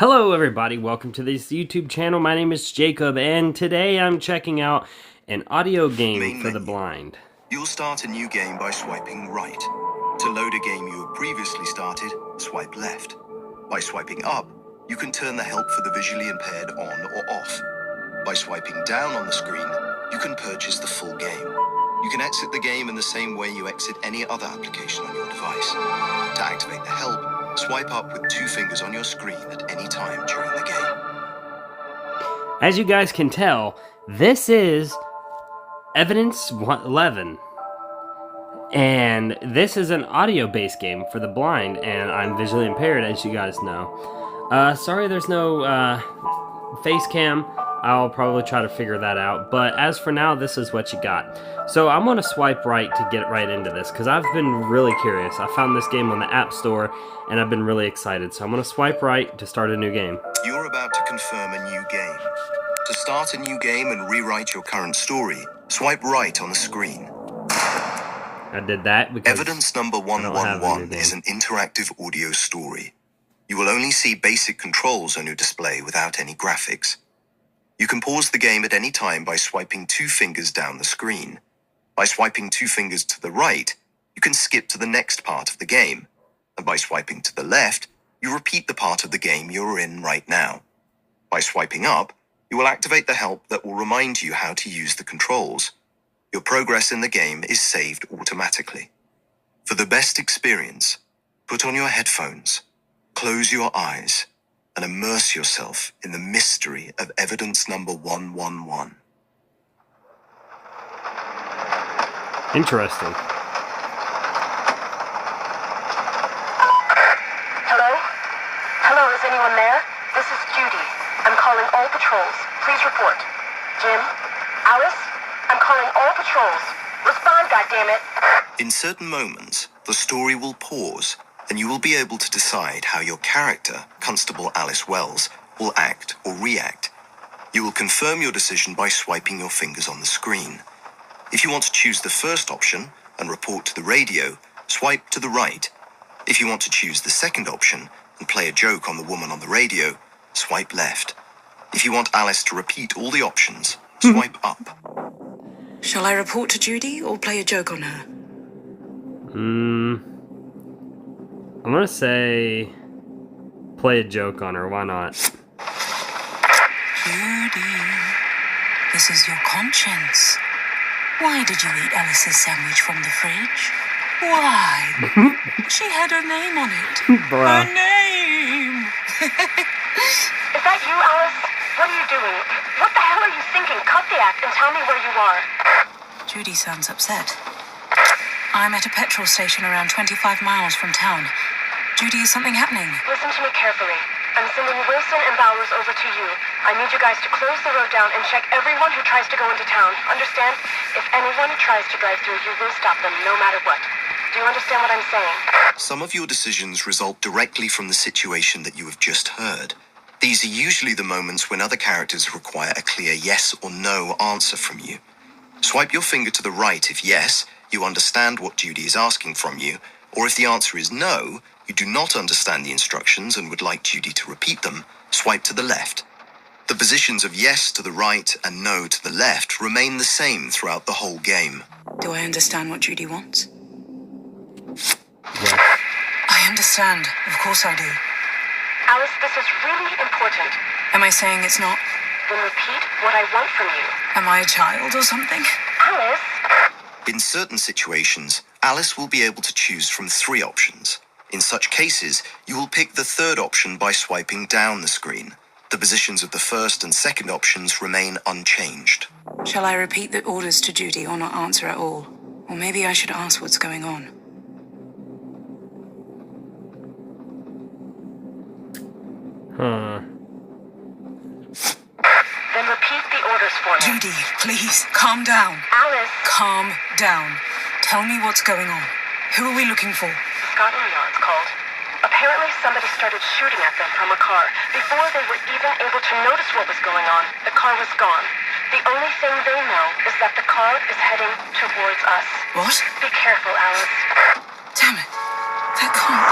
Hello everybody, welcome to this YouTube channel. My name is Jacob and today I'm checking out an audio game for the blind. You'll start a new game by swiping right. To load a game you have previously started, swipe left. By swiping up, you can turn the help for the visually impaired on or off. By swiping down on the screen, you can purchase the full game. You can exit the game in the same way you exit any other application on your device. To activate the help, swipe up with 2 fingers on your screen at any time during the game. As you guys can tell, this is Evidence 11. And this is an audio-based game for the blind, and I'm visually impaired, as you guys know. Sorry there's no face cam. I'll probably try to figure that out, but as for now, this is what you got. So I'm going to swipe right to get right into this, because I've been really curious. I found this game on the App Store, and I've been really excited. So I'm going to swipe right to start a new game. You're about to confirm a new game. To start a new game and rewrite your current story, swipe right on the screen. I did that because Evidence number 111 is an interactive audio story. You will only see basic controls on your display without any graphics. You can pause the game at any time by swiping 2 fingers down the screen. By swiping 2 fingers to the right, you can skip to the next part of the game. And by swiping to the left, you repeat the part of the game you're in right now. By swiping up, you will activate the help that will remind you how to use the controls. Your progress in the game is saved automatically. For the best experience, put on your headphones, close your eyes, and immerse yourself in the mystery of Evidence number 111. Interesting. Hello? Hello, is anyone there? This is Judy. I'm calling all patrols. Please report. Jim? Alice? I'm calling all patrols. Respond, goddammit. In certain moments, the story will pause, and you will be able to decide how your character, Constable Alice Wells, will act or react. You will confirm your decision by swiping your fingers on the screen. If you want to choose the first option and report to the radio, swipe to the right. If you want to choose the second option and play a joke on the woman on the radio, swipe left. If you want Alice to repeat all the options, swipe up. Shall I report to Judy or play a joke on her? I'm gonna say play a joke on her, why not? Judy, this is your conscience. Why did you eat Alice's sandwich from the fridge? Why? She had her name on it. Bruh. Her name! Is that you, Alice? What are you doing? What the hell are you thinking? Cut the act and tell me where you are. Judy sounds upset. I'm at a petrol station around 25 miles from town. Judy, is something happening? Listen to me carefully. I'm sending Wilson and Bowers over to you. I need you guys to close the road down and check everyone who tries to go into town. Understand? If anyone tries to drive through, you will stop them, no matter what. Do you understand what I'm saying? Some of your decisions result directly from the situation that you have just heard. These are usually the moments when other characters require a clear yes or no answer from you. Swipe your finger to the right if yes, you understand what Judy is asking from you, or if the answer is no, you do not understand the instructions and would like Judy to repeat them, swipe to the left. The positions of yes to the right and no to the left remain the same throughout the whole game. Do I understand what Judy wants? Yes. I understand. Of course I do. Alice, this is really important. Am I saying it's not? Then repeat what I want from you. Am I a child or something? Alice? In certain situations, Alice will be able to choose from 3 options. In such cases, you will pick the third option by swiping down the screen. The positions of the first and second options remain unchanged. Shall I repeat the orders to Judy or not answer at all? Or maybe I should ask what's going on. Then repeat the orders for me. Judy, please, calm down. Alice! Calm down. Tell me what's going on. Who are we looking for? Scotland Yard's called. Apparently somebody started shooting at them from a car. Before they were even able to notice what was going on, the car was gone. The only thing they know is that the car is heading towards us. What? Be careful, Alice. Damn it. That can't...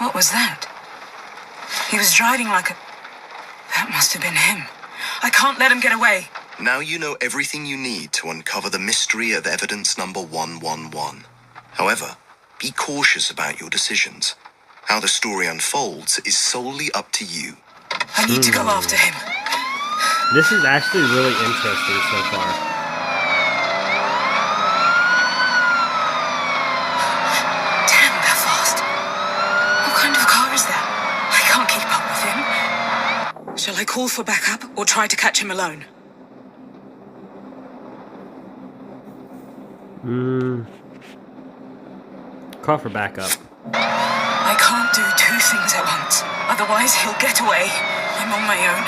What was that? He was driving like a... That must have been him. I can't let him get away. Now you know everything you need to uncover the mystery of evidence number 111. However, be cautious about your decisions. How the story unfolds is solely up to you. I need to go after him. This is actually really interesting so far. Damn, they're fast. What kind of car is that? I can't keep up with him. Shall I call for backup or try to catch him alone? Call for backup. I can't do two things at once. Otherwise, he'll get away. I'm on my own.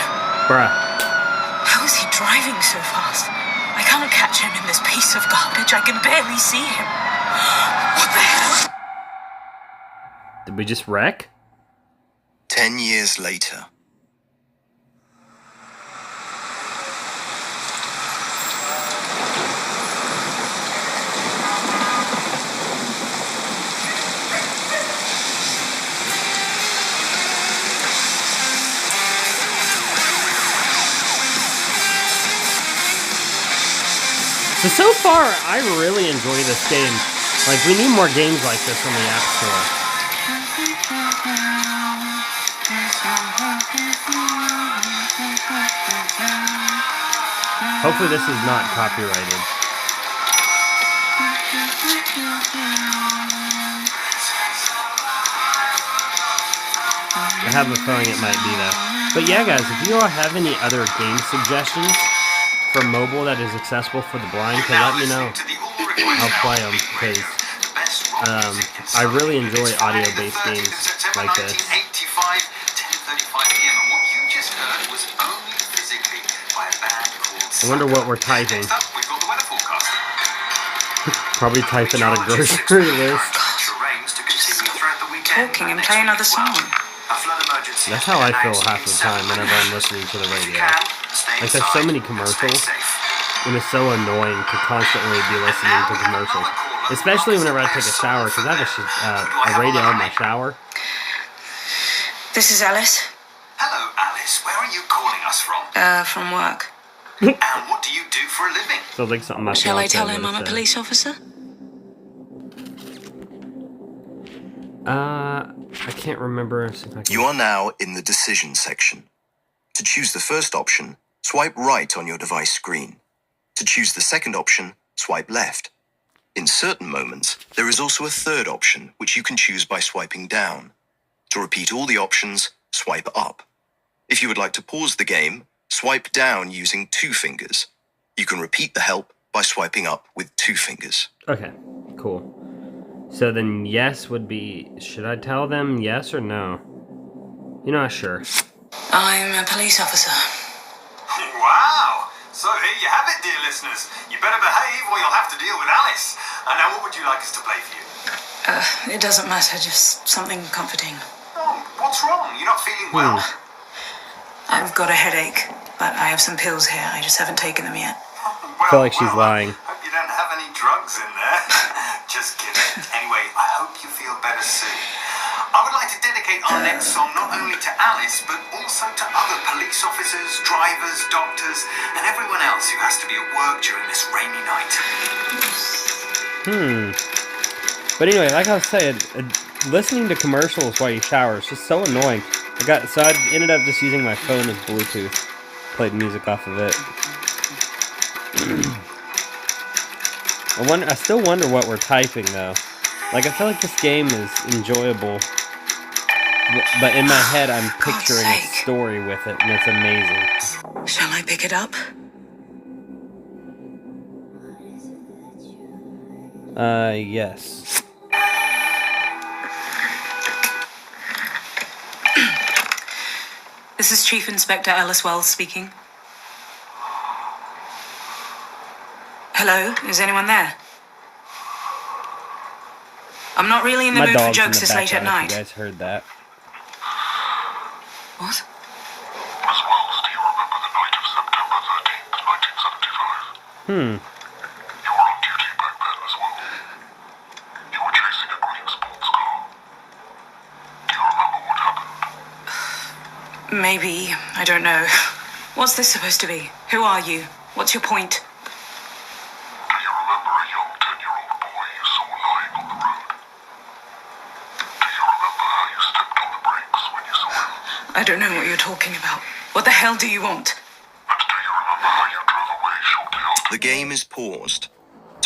Bruh. How is he driving so fast? I can't catch him in this piece of garbage. I can barely see him. What the hell? Did we just wreck? 10 years later. So far, I really enjoy this game. Like, we need more games like this on the App Store. Hopefully this is not copyrighted. I have a feeling it might be though. But yeah guys, if you all have any other game suggestions for mobile that is accessible for the blind, so let me know. I'll play them, because I really enjoy audio-based games like this. I wonder what we're typing. Probably typing out a grocery list. Talking and play another song. That's how I feel half the time whenever I'm listening to the radio. Like, there's so many commercials, and it's so annoying to constantly be listening to commercials. Especially whenever I take a shower, because I have a radio in my shower. This is Alice. Hello, Alice. Where are you calling us from? From work. And what do you do for a living? So like something my Shall I fiance tell him would've I'm a said. police officer? I can't remember. See if I can... You are now in the decision section. To choose the first option, swipe right on your device screen. To choose the second option, swipe left. In certain moments, there is also a third option, which you can choose by swiping down. To repeat all the options, swipe up. If you would like to pause the game, swipe down using 2 fingers. You can repeat the help by swiping up with 2 fingers. Okay, cool. So then yes would be... Should I tell them yes or no? You're not sure. I'm a police officer. Wow! So here you have it, dear listeners. You better behave or you'll have to deal with Alice. And now what would you like us to play for you? It doesn't matter, just something comforting. Oh, what's wrong? You're not feeling well? I've got a headache, but I have some pills here. I just haven't taken them yet. I feel like she's lying. Hope you don't have any drugs in there. Just kidding. Anyway, I hope you feel better soon. I would like to dedicate our next song not only to Alice, but also to other police officers, drivers, doctors, and everyone else who has to be at work during this rainy night. But anyway, like I was saying, listening to commercials while you shower is just so annoying. I ended up just using my phone as Bluetooth. Played music off of it. I still wonder what we're typing though. Like, I feel like this game is enjoyable, but in my head I'm picturing a story with it, and it's amazing. Shall I pick it up? Yes. This is Chief Inspector Alice Wells speaking. Hello, is anyone there? I'm not really in the My mood for dog's in jokes the this late at background, night. if you guys heard that. What? Miss Wells, do you remember the night of September 13th, 1975? You were on duty back then as well. You were chasing a green sports car. Do you remember what happened? Maybe. I don't know. What's this supposed to be? Who are you? What's your point? Do you remember a young 10-year-old boy you saw lying on the road? Do you remember how you stepped on the brakes when you saw him? I don't know what you're talking about. What the hell do you want? And do you remember how you drove away shortly after? The game is paused.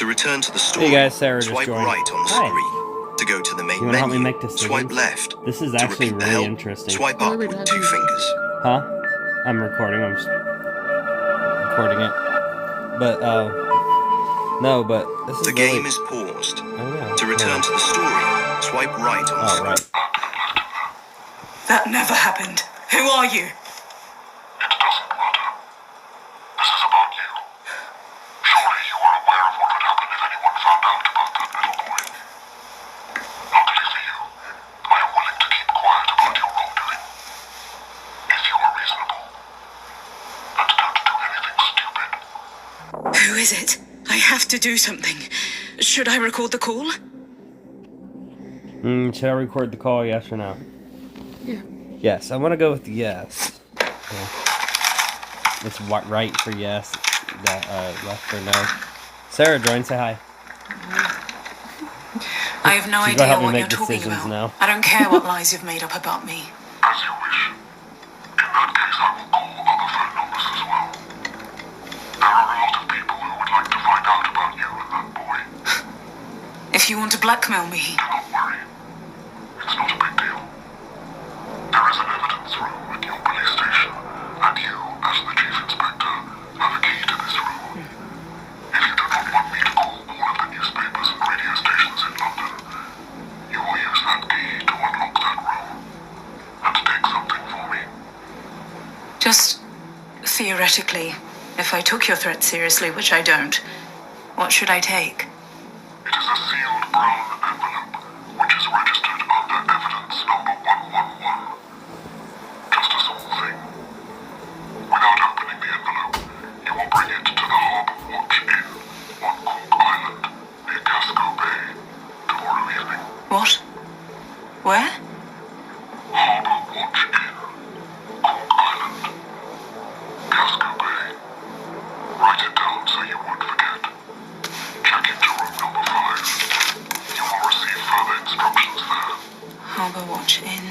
To return to the story, Hey guys, Sarah just swipe joined. right on the Hi. screen. To go to the main You wanna help me menu, make decisions? swipe left. This is To actually repeat the really help, interesting. swipe up with 2 fingers. Huh? I'm recording. I'm just recording it. But, no, but this is The really... game is paused. Oh, yeah. To return to the story, swipe right on the Oh, screen. right. That never happened. Who are you? It doesn't matter. This is about you. Surely you were aware of what would happen if anyone found out about that little boy. Luckily for you, I am willing to keep quiet about your wrongdoing. If you are reasonable. And don't do anything stupid. Who is it? I have to do something. Should I record the call? Should I record the call, yes or no? Yeah. Yes, I want to go with yes. Okay. It's right for yes, left for no. Sarah joined, say hi. I have no She's gonna idea help me what make you're talking decisions about. now. I don't care what lies you've made up about me. As you wish. In that case, I will call other phone numbers as well. There are a lot of people who would like to find out about you and that boy. If you want to blackmail me, Do not worry. It's not a big deal. There is an evidence room at your police station, and you, as the chief inspector, have a key to this room. If you do not want me to call all of the newspapers and radio stations in London, you will use that key to unlock that room and take something for me. just theoretically, if I took your threat seriously, which I don't, what should I take? It is a sealed brown envelope, which is registered under evidence number 111. Just a small thing. Without opening the envelope, you will bring it to the Harbour Watch Inn on Cork Island, near Casco Bay, tomorrow evening. What? Where? Harbour Watch Inn, Cork Island, Casco Bay. Write it down so you won't forget. Check into room number 5. You will receive further instructions there. Harbour Watch Inn,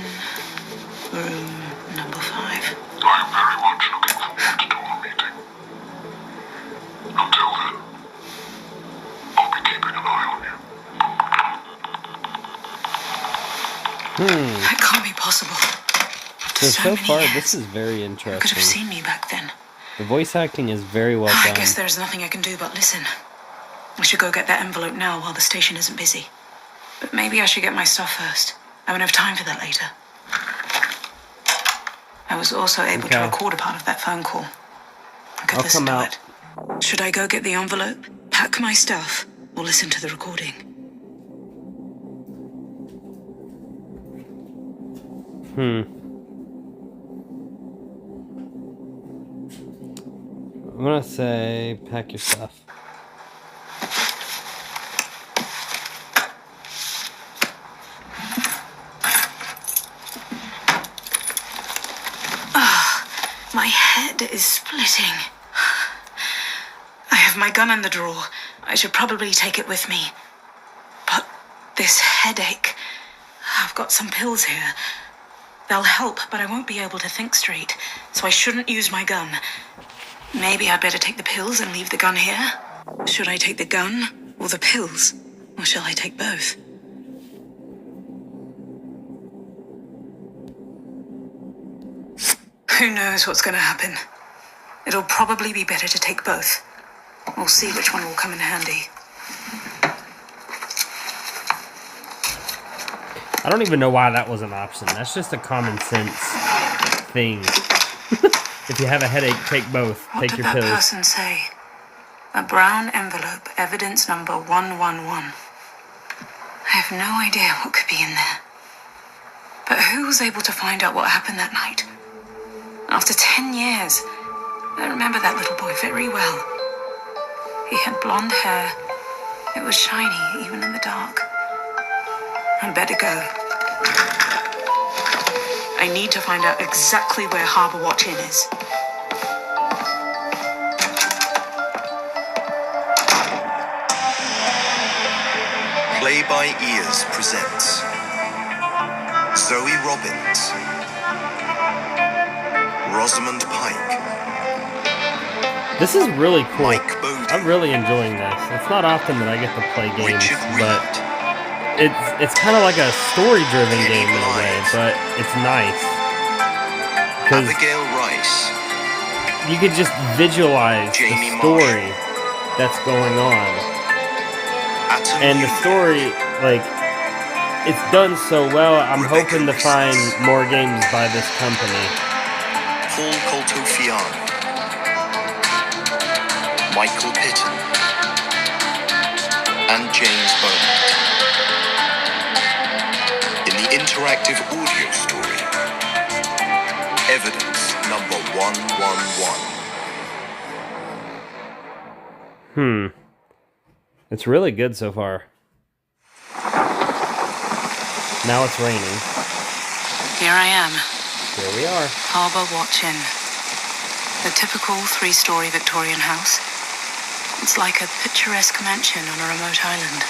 room number 5. I am very much looking forward to our meeting. Until then, I'll be keeping an eye on you. That can't be possible. So many far, years. this is very You could have interesting. seen me back then. The voice acting is very well I done. guess there's nothing I can do but listen. I should go get that envelope now while the station isn't busy. But maybe I should get my stuff first. I won't have time for that later. I was also able to Okay. record a part of that phone call. I could I'll listen come to out. it. Should I go get the envelope, pack my stuff, or listen to the recording? I'm gonna say pack your stuff. My head is splitting. I have my gun in the drawer. I should probably take it with me. But this headache. I've got some pills here. They'll help, but I won't be able to think straight, so I shouldn't use my gun. Maybe I'd better take the pills and leave the gun here? Should I take the gun or the pills? Or shall I take both? Who knows what's going to happen? It'll probably be better to take both. We'll see which one will come in handy. I don't even know why that was an option. That's just a common sense thing. If you have a headache, take both. What Take did your that pills. person say? A brown envelope, evidence number 111. I have no idea what could be in there. But who was able to find out what happened that night? After 10 years, I remember that little boy very well. He had blonde hair. It was shiny, even in the dark. I'd better go. I I need to find out exactly where Harbour Watch Inn is. Play by Ears presents Zoe Robbins, Rosamund Pike, This is really cool. Mike Bodie, I'm really enjoying this. It's not often that I get to play games, Richard but Reed, it's kind of like a story-driven game in a way, but it's nice. Because Abigail Rice, you could just visualize Jamie the story that's going on. And the story, like, it's done so well, I'm Rebecca hoping to Reese. find more games by this company. Paul Coltofiano, Michael Pitton, and James Beaumont. In the interactive audio story, Evidence number 111. It's really good so far. Now it's raining. Here I am, Here we are. Harbour Watch Inn. The typical three-story Victorian house. It's like a picturesque mansion on a remote island.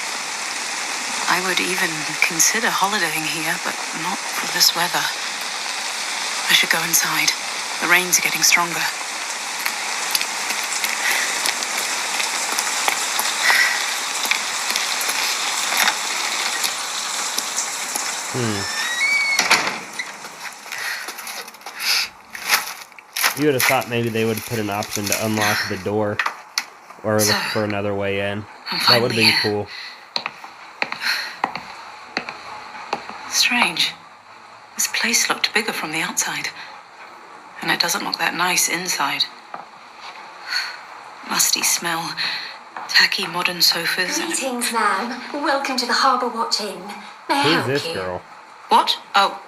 I would even consider holidaying here, but not for this weather. I should go inside. The rain's getting stronger. You would have thought maybe they would have put an option to unlock the door or look for another way in. That would have been cool. Strange. This place looked bigger from the outside. And it doesn't look that nice inside. Musty smell. Tacky modern sofas. Greetings, ma'am. Welcome to the Harbour Watch Inn. May I Who's help this you? girl? What? Oh,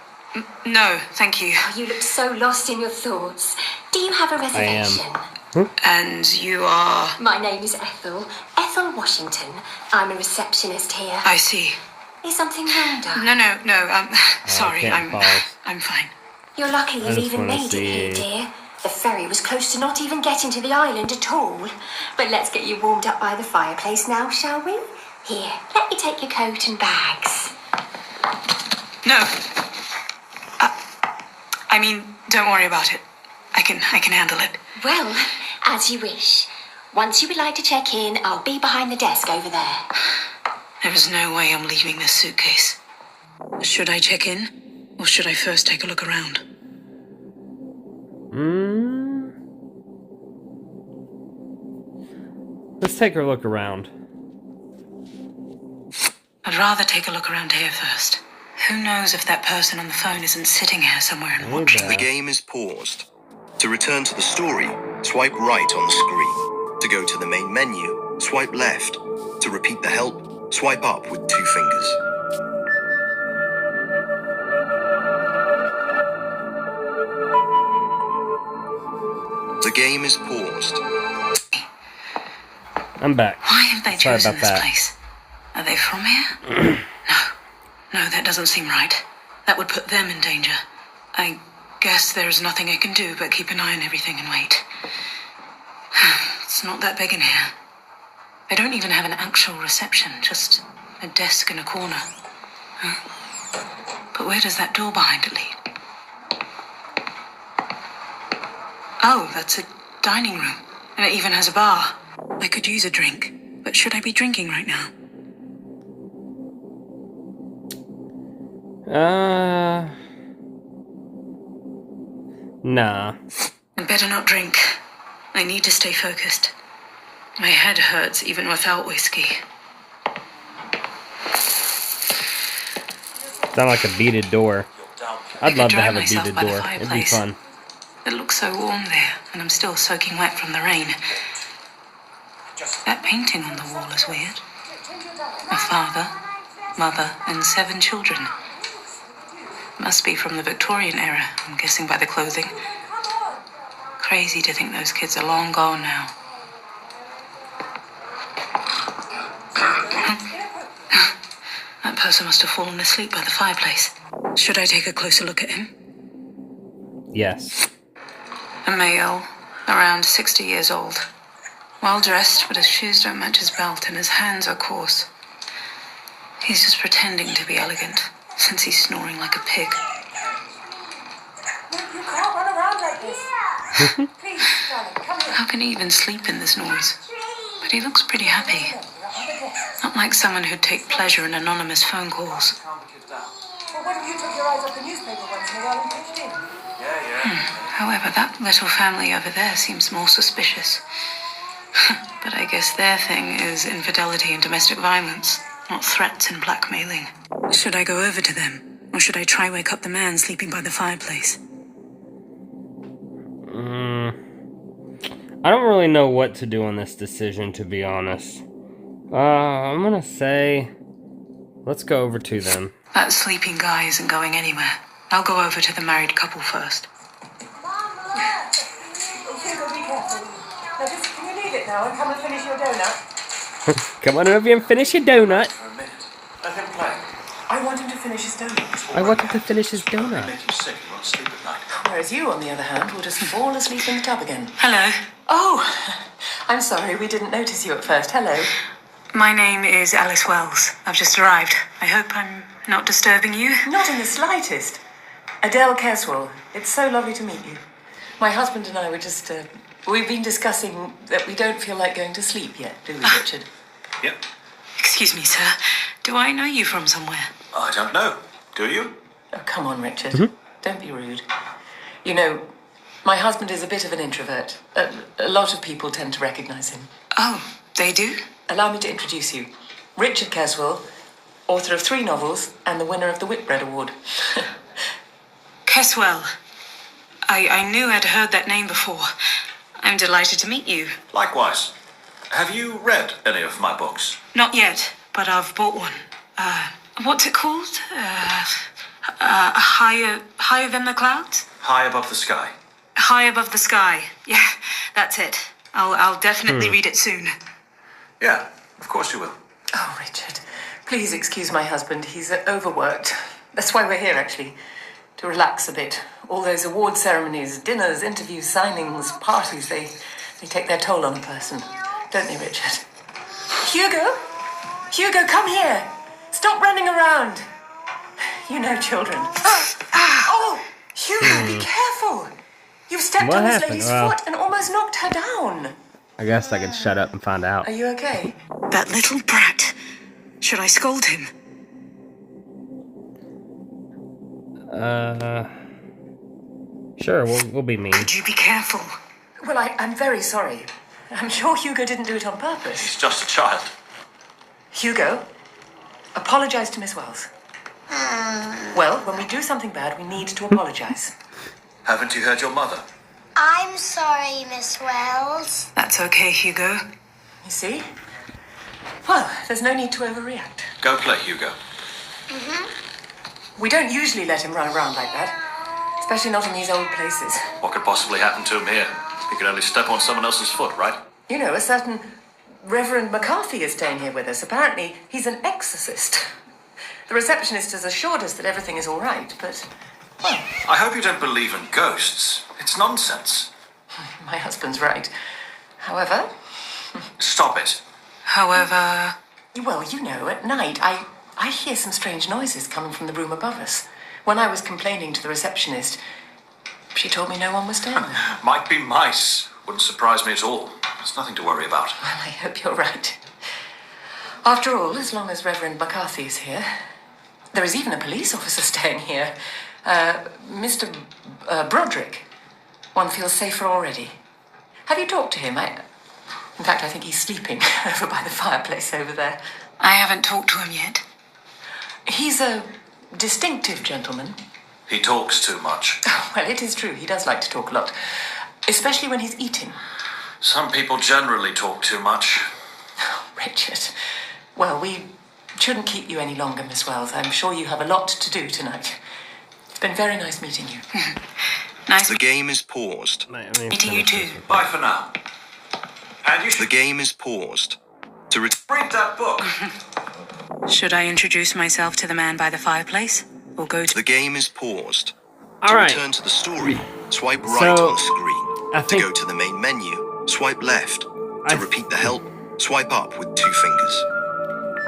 no, thank you. Oh, you look so lost in your thoughts. Do you have a reservation? And you are... My name is Ethel. Ethel Washington. I'm a receptionist here. I see. Is something wrong, darling? No, sorry, can't pause. I'm fine. You're lucky I you've just even wanna made it here, see. dear. The ferry was close to not even getting to the island at all. But let's get you warmed up by the fireplace now, shall we? Here, let me take your coat and bags. No. I mean, don't worry about it. I can handle it. Well, as you wish. Once you would like to check in, I'll be behind the desk over there. There is no way I'm leaving this suitcase. Should I check in? Or should I first take a look around? Let's take a look around. I'd rather take a look around here first. Who knows if that person on the phone isn't sitting here somewhere and watching. The game is paused. To return to the story, swipe right on the screen. To go to the main menu, swipe left. To repeat the help, swipe up with 2 fingers. The game is paused. I'm back. Why have they Sorry chosen about this that. place? Are they from here? No, that doesn't seem right. That would put them in danger. I guess there's nothing I can do but keep an eye on everything and wait. It's not that big in here. They don't even have an actual reception, just a desk in a corner. But where does that door behind it lead? Oh, that's a dining room. And it even has a bar. I could use a drink, but should I be drinking right now? Nah. I'd better not drink. I need to stay focused. My head hurts even without whiskey. Sound like a beaded door. I I'd could love to dry have a myself beaded by the door. It'd be fireplace. fun. It looks so warm there, and I'm still soaking wet from the rain. That painting on the wall is weird. A father, mother, and 7 children. Must be from the Victorian era, I'm guessing by the clothing. Crazy to think those kids are long gone now. That person must have fallen asleep by the fireplace. Should I take a closer look at him? Yes. A male, around 60 years old. Well dressed, but his shoes don't match his belt and his hands are coarse. He's just pretending to be elegant, since he's snoring like a pig. You can't run around like this. Please, darling, come here. How can he even sleep in this noise? But he looks pretty happy. Not like someone who'd take pleasure in anonymous phone calls. Well, what if you took your eyes off the newspaper once in a while and pitched in? However, that little family over there seems more suspicious. But I guess their thing is infidelity and domestic violence, not threats and blackmailing. Should I go over to them? Or should I try wake up the man sleeping by the fireplace? I don't really know what to do on this decision, to be honest. I'm gonna say, let's go over to them. That sleeping guy isn't going anywhere. I'll go over to the married couple first. Okay, go be careful. Now just, can you leave it now and come and finish your donut? Come on over and finish your donut. For a minute. Let him play. I want him to finish his donut. I wanted to finish his donut. Make him sick. He won't sleep at night. Whereas you, on the other hand, will just fall asleep in the tub again. Hello. Oh, I'm sorry, we didn't notice you at first. Hello. My name is Alice Wells. I've just arrived. I hope I'm not disturbing you. Not in the slightest. Adele Caswell. It's so lovely to meet you. My husband and I were just, we've been discussing that we don't feel like going to sleep yet, do we, Richard? Yep. Excuse me, sir. Do I know you from somewhere? I don't know. Do you? Oh, come on, Richard. Don't be rude. You know, my husband is a bit of an introvert. A lot of people tend to recognize him. Oh, they do? Allow me to introduce you. Richard Caswell, author of 3 novels and the winner of the Whitbread Award. Caswell. I knew I'd heard that name before. I'm delighted to meet you. Likewise. Have you read any of my books? Not yet, but I've bought one. What's it called? Higher than the clouds? High Above the Sky. High Above the Sky. Yeah, that's it. I'll definitely read it soon. Yeah, of course you will. Oh, Richard, please excuse my husband. He's overworked. That's why we're here, actually. To relax a bit. All those award ceremonies, dinners, interviews, signings, parties, they take their toll on a person. Don't they, Richard? Hugo? Hugo, come here. Stop running around. You know children. Oh, Hugo, be careful. You've stepped What on this happened? lady's Well- foot and almost knocked her down. I guess I could shut up and find out. Are you okay? That little brat. Should I scold him? Sure, we'll be mean. Could you be careful? Well, I'm very sorry. I'm sure Hugo didn't do it on purpose. He's just a child. Hugo, apologize to Miss Wells. Well, when we do something bad, we need to apologize. Haven't you heard your mother? I'm sorry, Miss Wells. That's okay, Hugo. You see? Well, there's no need to overreact. Go play, Hugo. We don't usually let him run around like that, especially not in these old places. What could possibly happen to him here? He could only step on someone else's foot, right? You know, a certain Reverend McCarthy is staying here with us. Apparently, he's an exorcist. The receptionist has assured us that everything is all right, but, well, I hope you don't believe in ghosts. It's nonsense. my husband's right. However, Stop it. However, well, you know, at night, I hear some strange noises coming from the room above us. When I was complaining to the receptionist, she told me no one was staying there. Might be mice. Wouldn't surprise me at all. There's nothing to worry about. Well, I hope you're right. After all, as long as Reverend McCarthy is here, there is even a police officer staying here. Mr. Broderick. One feels safer already. Have you talked to him? In fact, I think he's sleeping over by the fireplace over there. I haven't talked to him yet. He's a distinctive gentleman. He talks too much. Well, it is true. He does like to talk a lot, especially when he's eating. Some people generally talk too much. Richard. Well, we shouldn't keep you any longer, Miss Wells. I'm sure you have a lot to do tonight. It's been very nice meeting you. Nice The game is paused. meeting you too. Bye for now. And you The should game is paused. To re- read that book. Should I introduce myself to the man by the fireplace? Or go to... the game is paused. All To right. return to the story, Swipe right So, on the screen. I To think- go to the main menu, swipe left. To repeat the help, swipe up with 2 fingers.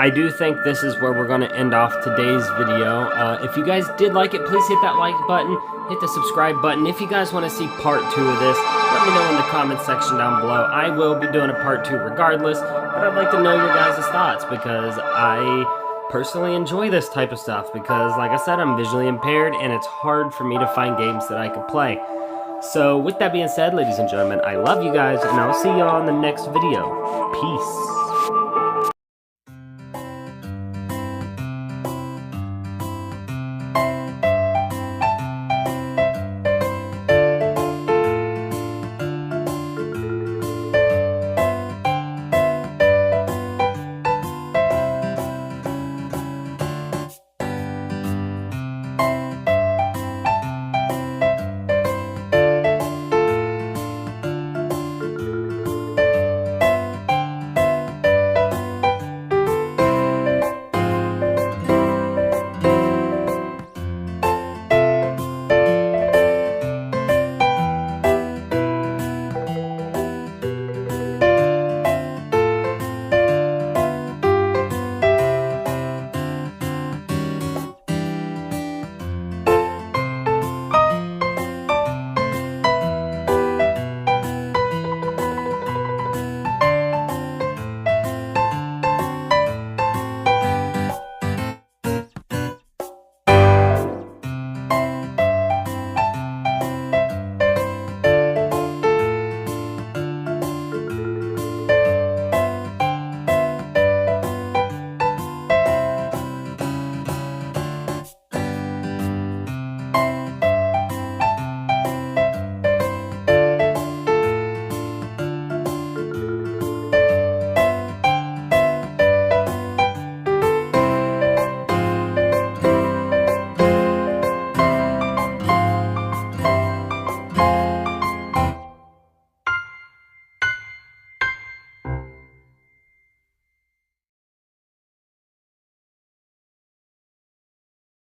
I do think this is where we're going to end off today's video. If you guys did like it, please hit that like button, hit the subscribe button. If you guys want to see part 2 of this, let me know in the comment section down below. I will be doing a part 2 regardless, but I'd like to know your guys' thoughts because I personally enjoy this type of stuff because, like I said, I'm visually impaired and it's hard for me to find games that I can play. So with that being said, ladies and gentlemen, I love you guys and I'll see you on the next video. Peace.